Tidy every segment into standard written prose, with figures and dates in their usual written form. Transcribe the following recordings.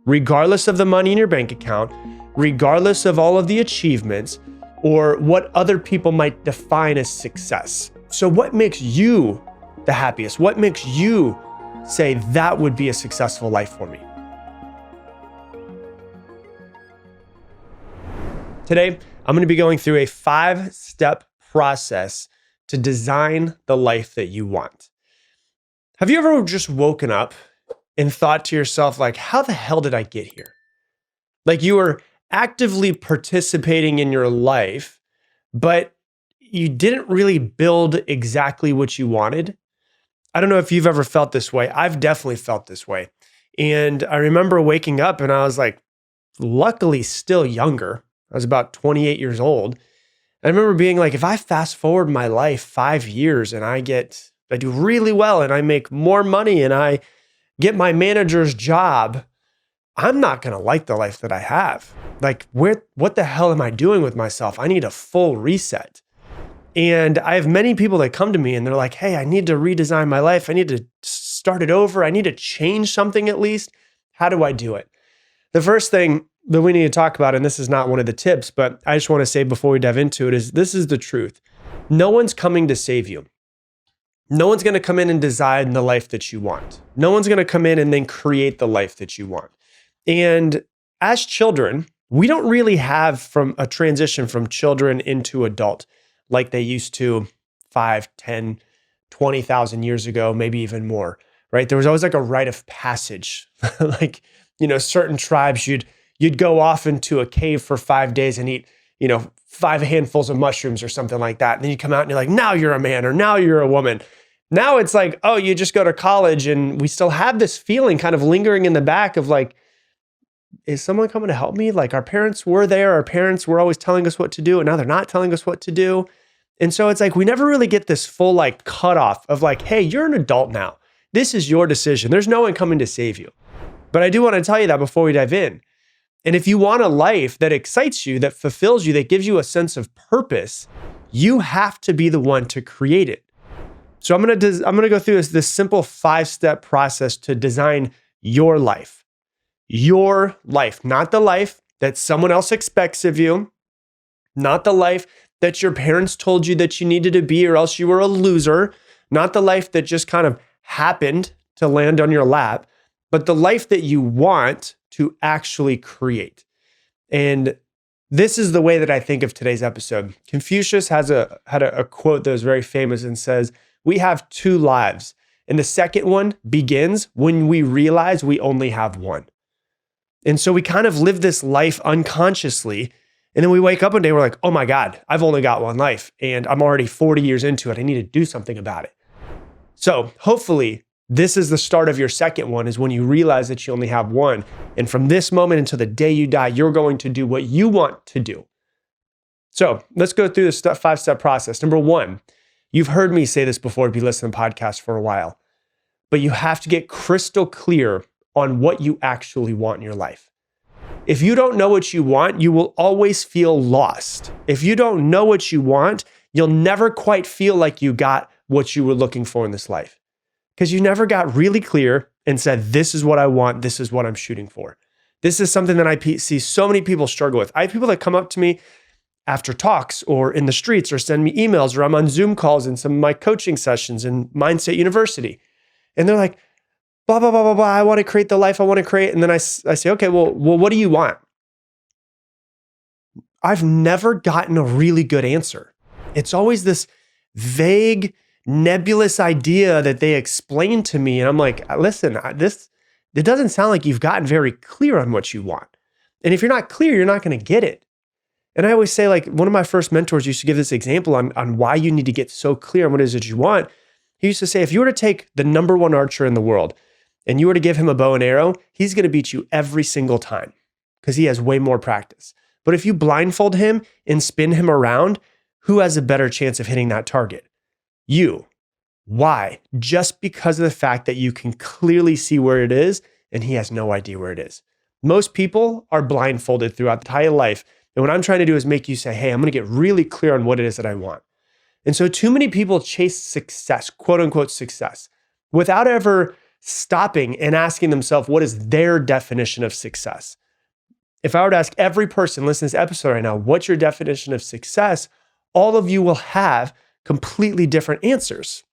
regardless of the money in your bank account, regardless of all of the achievements or what other people might define as success. So what makes you the happiest? What makes you say that would be a successful life for me? Today, I'm going to be going through a 5-step process to design the life that you want. Have you ever just woken up and thought to yourself, like, how the hell did I get here? Like you were actively participating in your life, but you didn't really build exactly what you wanted. I don't know if you've ever felt this way. I've definitely felt this way. And I remember waking up and I was like, luckily still younger. I was about 28 years old. I remember being like, if I fast forward my life 5 years and I do really well and I make more money and I get my manager's job, I'm not going to like the life that I have. Like, what the hell am I doing with myself? I need a full reset. And I have many people that come to me and they're like, hey, I need to redesign my life. I need to start it over. I need to change something at least. How do I do it? The first thing that we need to talk about, and this is not one of the tips, but I just want to say before we dive into it, is this is the truth. No one's coming to save you. No one's going to come in and design the life that you want. No one's going to come in and then create the life that you want. And as children, we don't really have from a transition from children into adult like they used to 5, 10, 20,000 years ago, maybe even more, right? There was always like a rite of passage. Like, certain tribes, you'd go off into a cave for 5 days and eat, 5 handfuls of mushrooms or something like that. And then you come out and you're like, now you're a man or now you're a woman. Now it's like, oh, you just go to college, and we still have this feeling kind of lingering in the back of like, is someone coming to help me? Like our parents were there. Our parents were always telling us what to do, and now they're not telling us what to do. And so it's like, we never really get this full like cutoff of like, hey, you're an adult now. This is your decision. There's no one coming to save you. But I do want to tell you that before we dive in. And if you want a life that excites you, that fulfills you, that gives you a sense of purpose, you have to be the one to create it. So I'm going to go through this simple 5-step process to design your life. Your life, not the life that someone else expects of you, not the life that your parents told you that you needed to be or else you were a loser, not the life that just kind of happened to land on your lap, but the life that you want to actually create. And this is the way that I think of today's episode. Confucius had a quote that was very famous and says, we have 2 lives. And the second one begins when we realize we only have one. And so we kind of live this life unconsciously. And then we wake up one day, we're like, oh my God, I've only got one life and I'm already 40 years into it. I need to do something about it. So hopefully this is the start of your second one, is when you realize that you only have one. And from this moment until the day you die, you're going to do what you want to do. So let's go through this 5-step process. Number 1, you've heard me say this before if you listen to podcasts for a while, but you have to get crystal clear on what you actually want in your life. If you don't know what you want, you will always feel lost. If you don't know what you want, you'll never quite feel like you got what you were looking for in this life, because you never got really clear and said, this is what I want. This is what I'm shooting for. This is something that I see so many people struggle with. I have people that come up to me after talks or in the streets or send me emails, or I'm on Zoom calls in some of my coaching sessions in Mindset University. And they're like, blah, blah, blah, blah, blah. I want to create the life I want to create. And then I say, okay, well, what do you want? I've never gotten a really good answer. It's always this vague, nebulous idea that they explain to me. And I'm like, listen, it doesn't sound like you've gotten very clear on what you want. And if you're not clear, you're not going to get it. And I always say, like, one of my first mentors used to give this example on why you need to get so clear on what it is that you want. He used to say, if you were to take the number 1 archer in the world and you were to give him a bow and arrow, he's going to beat you every single time because he has way more practice. But if you blindfold him and spin him around, who has a better chance of hitting that target? You. Why? Just because of the fact that you can clearly see where it is and he has no idea where it is. Most people are blindfolded throughout the entire life. And what I'm trying to do is make you say, hey, I'm going to get really clear on what it is that I want. And so too many people chase success, quote unquote success, without ever stopping and asking themselves, what is their definition of success? If I were to ask every person listening to this episode right now, what's your definition of success? All of you will have completely different answers.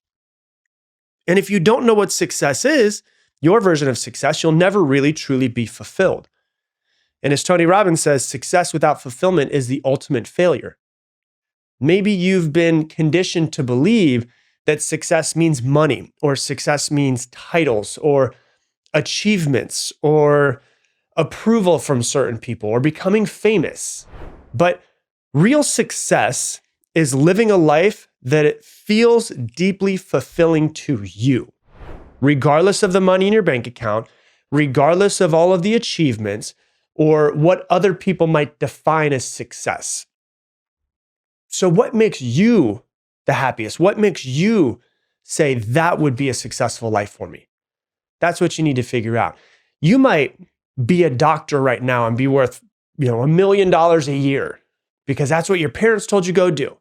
And if you don't know what success is, your version of success, you'll never really truly be fulfilled. And as Tony Robbins says, success without fulfillment is the ultimate failure. Maybe you've been conditioned to believe that success means money, or success means titles, or achievements, or approval from certain people, or becoming famous. But real success is living a life that it feels deeply fulfilling to you, regardless of the money in your bank account, regardless of all of the achievements, or what other people might define as success. So what makes you the happiest? What makes you say that would be a successful life for me? That's what you need to figure out. You might be a doctor right now and be worth, $1 million a year because that's what your parents told you go do.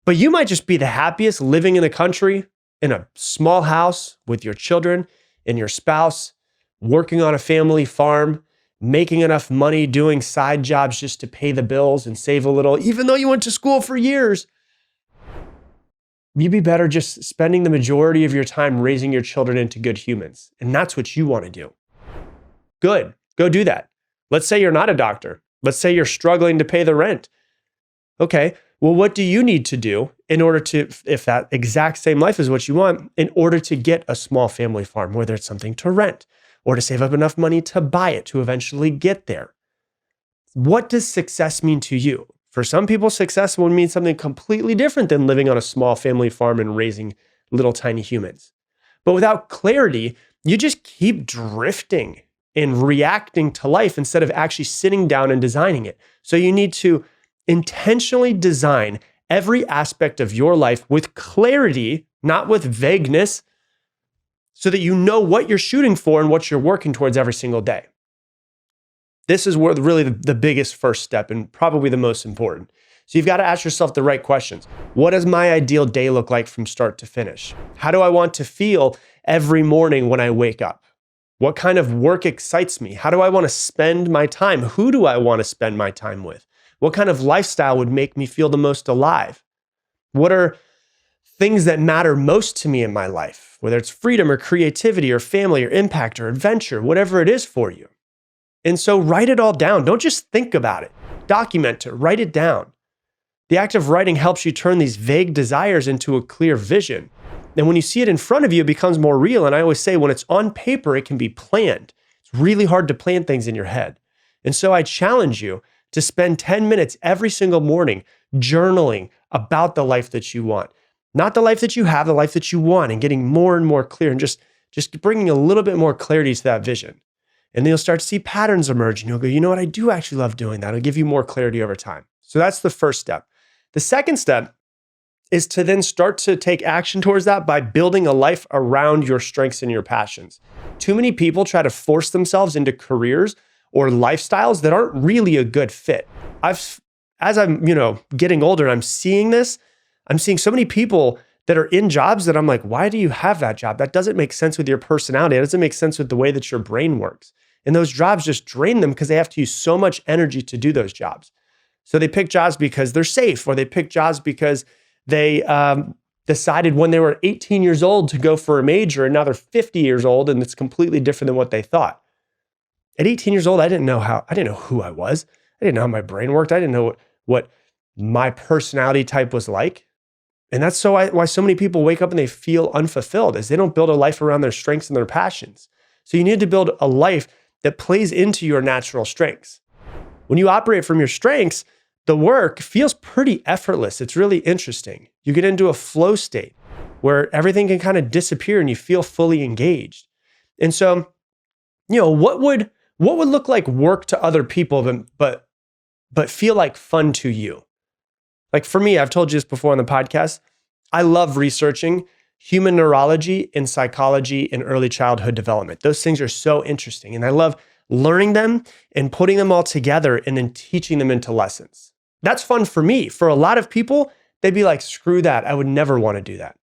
But you might just be the happiest living in the country in a small house with your children and your spouse, working on a family farm, making enough money, doing side jobs just to pay the bills and save a little, even though you went to school for years. You'd be better just spending the majority of your time raising your children into good humans. And that's what you want to do. Good. Go do that. Let's say you're not a doctor. Let's say you're struggling to pay the rent. Okay. Well, what do you need to do in order to, if that exact same life is what you want, in order to get a small family farm, whether it's something to rent or to save up enough money to buy it to eventually get there? What does success mean to you? For some people, success will mean something completely different than living on a small family farm and raising little tiny humans. But without clarity, you just keep drifting and reacting to life instead of actually sitting down and designing it. So you need to intentionally design every aspect of your life with clarity, not with vagueness, so that you know what you're shooting for and what you're working towards every single day. This is where really the biggest first step and probably the most important. So you've got to ask yourself the right questions. What does my ideal day look like from start to finish? How do I want to feel every morning when I wake up? What kind of work excites me? How do I want to spend my time? Who do I want to spend my time with? What kind of lifestyle would make me feel the most alive? What are things that matter most to me in my life? Whether it's freedom or creativity or family or impact or adventure, whatever it is for you. And so write it all down. Don't just think about it. Document it. Write it down. The act of writing helps you turn these vague desires into a clear vision. And when you see it in front of you, it becomes more real. And I always say when it's on paper, it can be planned. It's really hard to plan things in your head. And so I challenge you to spend 10 minutes every single morning journaling about the life that you want. Not the life that you have, the life that you want, and getting more and more clear and just bringing a little bit more clarity to that vision. And then you'll start to see patterns emerge and you'll go, you know what? I do actually love doing that. It'll give you more clarity over time. So that's the first step. The second step is to then start to take action towards that by building a life around your strengths and your passions. Too many people try to force themselves into careers or lifestyles that aren't really a good fit. As I'm, getting older, I'm seeing this. I'm seeing so many people that are in jobs that I'm like, why do you have that job? That doesn't make sense with your personality. It doesn't make sense with the way that your brain works. And those jobs just drain them because they have to use so much energy to do those jobs. So they pick jobs because they're safe, or they pick jobs because they decided when they were 18 years old to go for a major, and now they're 50 years old and it's completely different than what they thought. At 18 years old, I didn't know who I was. I didn't know how my brain worked. I didn't know what my personality type was like. And that's why so many people wake up and they feel unfulfilled, is they don't build a life around their strengths and their passions. So you need to build a life that plays into your natural strengths. When you operate from your strengths, the work feels pretty effortless. It's really interesting. You get into a flow state where everything can kind of disappear and you feel fully engaged. And so, what would look like work to other people, but feel like fun to you? Like for me, I've told you this before on the podcast, I love researching human neurology and psychology and early childhood development. Those things are so interesting. And I love learning them and putting them all together and then teaching them into lessons. That's fun for me. For a lot of people, they'd be like, screw that. I would never want to do that.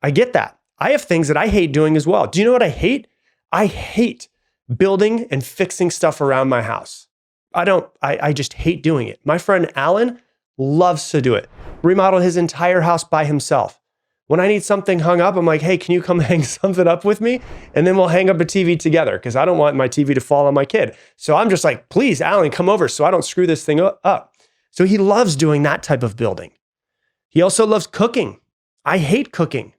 I get that. I have things that I hate doing as well. Do you know what I hate? I hate building and fixing stuff around my house. I just hate doing it. My friend Alan loves to do it. Remodeled his entire house by himself. When I need something hung up, I'm like, hey, can you come hang something up with me? And then we'll hang up a TV together because I don't want my TV to fall on my kid. So I'm just like, please, Alan, come over so I don't screw this thing up. So he loves doing that type of building. He also loves cooking. I hate cooking.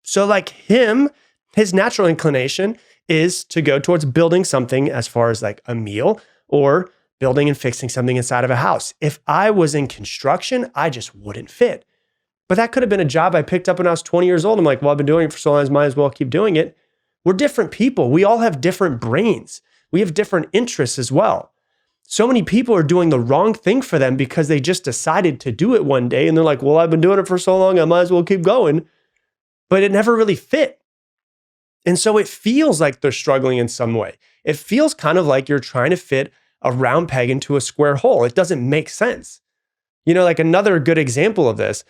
So like him, his natural inclination is to go towards building something as far as like a meal or building and fixing something inside of a house. If I was in construction, I just wouldn't fit. But that could have been a job I picked up when I was 20 years old. I'm like, well, I've been doing it for so long, I might as well keep doing it. We're different people. We all have different brains. We have different interests as well. So many people are doing the wrong thing for them because they just decided to do it one day. And they're like, well, I've been doing it for so long, I might as well keep going. But it never really fit. And so it feels like they're struggling in some way. It feels kind of like you're trying to fit a round peg into a square hole. It doesn't make sense. You know, like another good example of this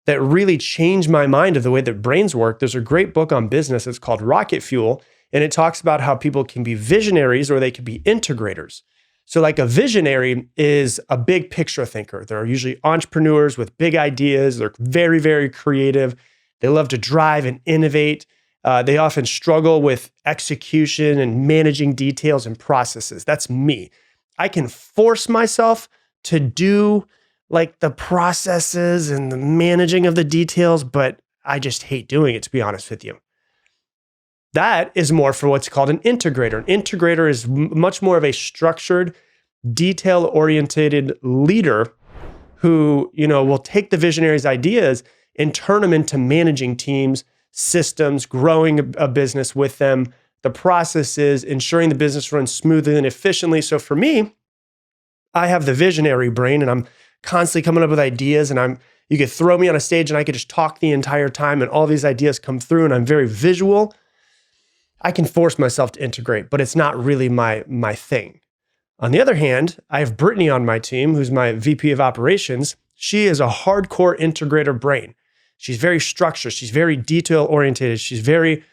that really changed my mind of the way that brains work. There's a great book on business. It's called Rocket Fuel. And it talks about how people can be visionaries or they can be integrators. So like a visionary is a big picture thinker. They're usually entrepreneurs with big ideas. They're very, very creative. They love to drive and innovate. They often struggle with execution and managing details and processes. That's me. I can force myself to do like the processes and the managing of the details, but I just hate doing it, to be honest with you. That is more for what's called an integrator. An integrator is much more of a structured, detail-oriented leader who, will take the visionary's ideas and turn them into managing teams, systems, growing a business with them, the processes, ensuring the business runs smoothly and efficiently. So for me, I have the visionary brain and I'm constantly coming up with ideas and you could throw me on a stage and I could just talk the entire time and all these ideas come through and I'm very visual. I can force myself to integrate, but it's not really my thing. On the other hand, I have Brittany on my team, who's my VP of operations. She is a hardcore integrator brain. She's very structured. She's very detail oriented. She's very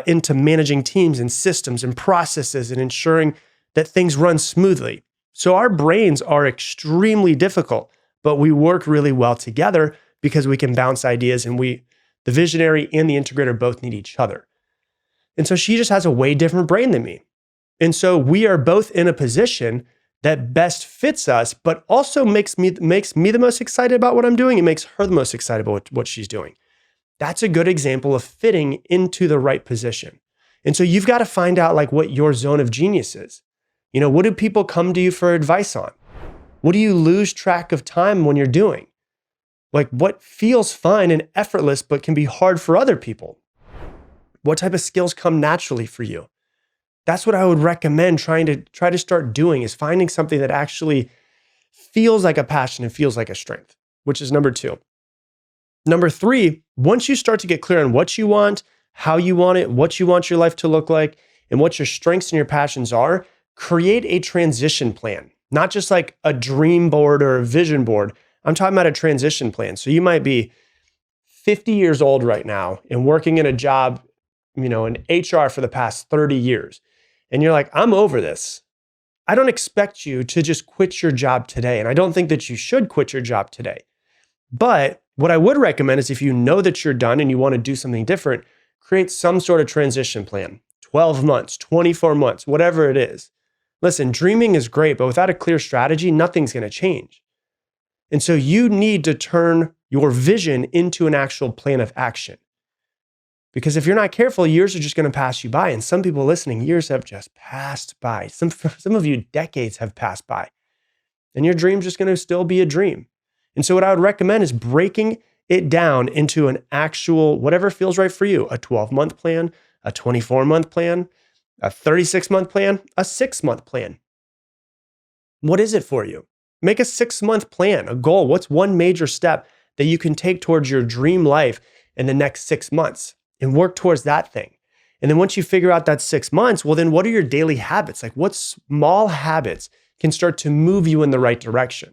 into managing teams and systems and processes and ensuring that things run smoothly. So our brains are extremely difficult, but we work really well together because we can bounce ideas and the visionary and the integrator both need each other. And so she just has a way different brain than me. And so we are both in a position that best fits us, but also makes me the most excited about what I'm doing. It makes her the most excited about what she's doing. That's a good example of fitting into the right position. And so you've got to find out like what your zone of genius is. What do people come to you for advice on? What do you lose track of time when you're doing? Like what feels fine and effortless, but can be hard for other people? What type of skills come naturally for you? That's what I would recommend try to start doing is finding something that actually feels like a passion and feels like a strength, which is number 2. Number 3, once you start to get clear on what you want, how you want it, what you want your life to look like, and what your strengths and your passions are, create a transition plan, not just like a dream board or a vision board. I'm talking about a transition plan. So you might be 50 years old right now and working in a job, in HR for the past 30 years. And you're like, I'm over this. I don't expect you to just quit your job today. And I don't think that you should quit your job today. But what I would recommend is if you know that you're done and you want to do something different, create some sort of transition plan, 12 months, 24 months, whatever it is. Listen, dreaming is great, but without a clear strategy, nothing's going to change. And so you need to turn your vision into an actual plan of action. Because if you're not careful, years are just going to pass you by. And some people listening, years have just passed by. Some of you, decades have passed by. And your dream's just going to still be a dream. And so what I would recommend is breaking it down into an actual, whatever feels right for you, a 12-month plan, a 24-month plan, a 36-month plan, a 6-month plan. What is it for you? Make a 6-month plan, a goal. What's one major step that you can take towards your dream life in the next 6 months? And work towards that thing. And then once you figure out that 6 months, well, then what are your daily habits? Like what small habits can start to move you in the right direction?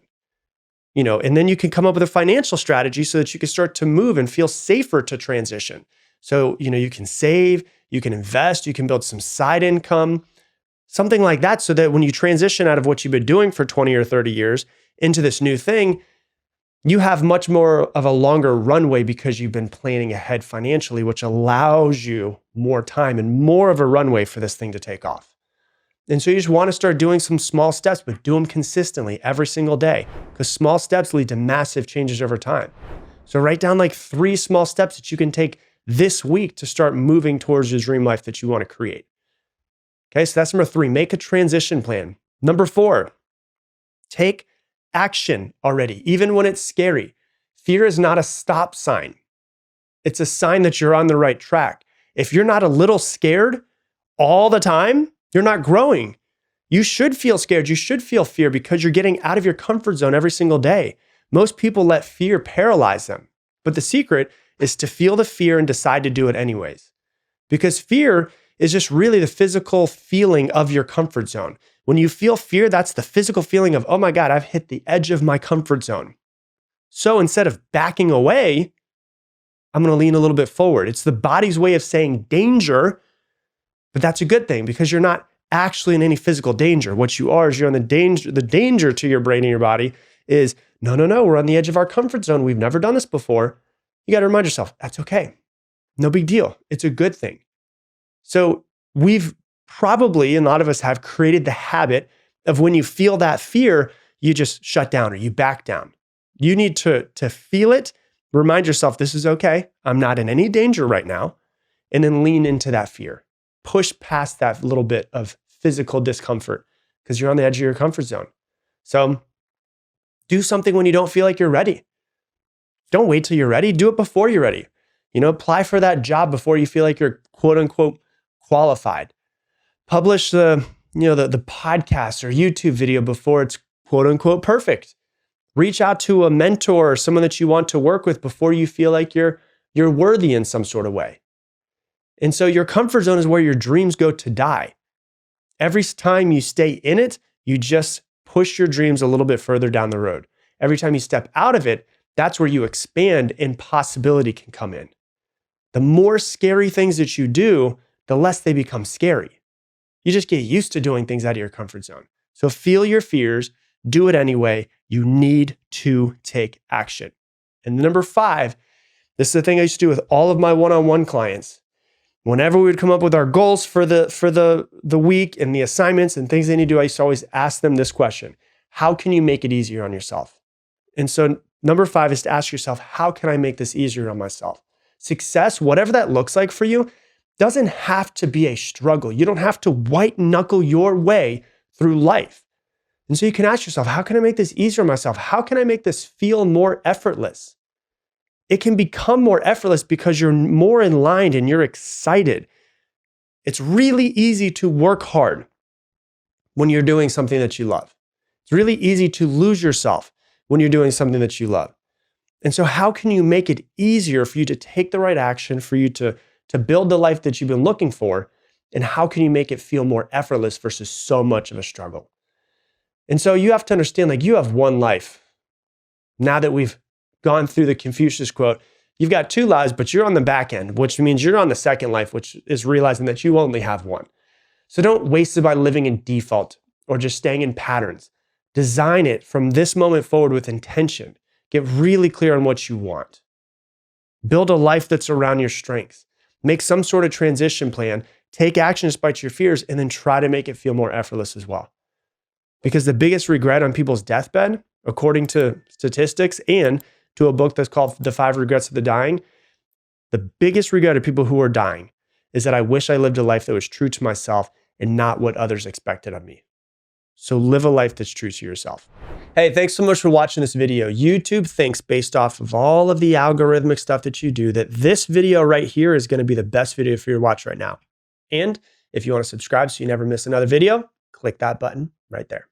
And then you can come up with a financial strategy so that you can start to move and feel safer to transition. So, you can save, you can invest, you can build some side income, something like that, so that when you transition out of what you've been doing for 20 or 30 years into this new thing, you have much more of a longer runway because you've been planning ahead financially, which allows you more time and more of a runway for this thing to take off. And so you just want to start doing some small steps, but do them consistently every single day, because small steps lead to massive changes over time. So write down like 3 small steps that you can take this week to start moving towards your dream life that you want to create. Okay, so that's number 3, make a transition plan. Number 4, take action already, even when it's scary. Fear is not a stop sign. It's a sign that you're on the right track. If you're not a little scared all the time, you're not growing. You should feel scared. You should feel fear because you're getting out of your comfort zone every single day. Most people let fear paralyze them. But the secret is to feel the fear and decide to do it anyways. Because fear is just really the physical feeling of your comfort zone. When you feel fear, that's the physical feeling of, oh my God, I've hit the edge of my comfort zone. So instead of backing away, I'm going to lean a little bit forward. It's the body's way of saying danger, but that's a good thing because you're not actually in any physical danger. What you are is you're on the danger to your brain and your body is, no, we're on the edge of our comfort zone. We've never done this before. You got to remind yourself, that's okay. No big deal. It's a good thing. So we've probably, and a lot of us have created the habit of when you feel that fear, you just shut down or you back down. You need to feel it, remind yourself, this is okay. I'm not in any danger right now. And then lean into that fear. Push past that little bit of physical discomfort because you're on the edge of your comfort zone. So do something when you don't feel like you're ready. Don't wait till you're ready. Do it before you're ready. Apply for that job before you feel like you're quote unquote qualified. Publish the podcast or YouTube video before it's quote unquote perfect. Reach out to a mentor or someone that you want to work with before you feel like you're worthy in some sort of way. And so your comfort zone is where your dreams go to die. Every time you stay in it, you just push your dreams a little bit further down the road. Every time you step out of it, that's where you expand and possibility can come in. The more scary things that you do, the less they become scary. You just get used to doing things out of your comfort zone. So feel your fears, do it anyway. You need to take action. And number 5, this is the thing I used to do with all of my one-on-one clients. Whenever we would come up with our goals for the week and the assignments and things they need to do, I used to always ask them this question: how can you make it easier on yourself? And so number 5 is to ask yourself, how can I make this easier on myself? Success, whatever that looks like for you, doesn't have to be a struggle. You don't have to white knuckle your way through life. And so you can ask yourself, how can I make this easier on myself? How can I make this feel more effortless? It can become more effortless because you're more in line and you're excited. It's really easy to work hard when you're doing something that you love. It's really easy to lose yourself when you're doing something that you love. And so how can you make it easier for you to take the right action, for you to build the life that you've been looking for? And how can you make it feel more effortless versus so much of a struggle? And so you have to understand, you have one life. Now that we've gone through the Confucius quote, you've got 2 lives, but you're on the back end, which means you're on the second life, which is realizing that you only have one. So don't waste it by living in default or just staying in patterns. Design it from this moment forward with intention. Get really clear on what you want. Build a life that's around your strengths. Make some sort of transition plan. Take action despite your fears, and then try to make it feel more effortless as well. Because the biggest regret on people's deathbed, according to statistics and to a book that's called The 5 Regrets of the Dying, the biggest regret of people who are dying is that I wish I lived a life that was true to myself and not what others expected of me. So live a life that's true to yourself. Hey, thanks so much for watching this video. YouTube thinks, based off of all of the algorithmic stuff that you do, that this video right here is going to be the best video for you to watch right now. And if you want to subscribe so you never miss another video, click that button right there.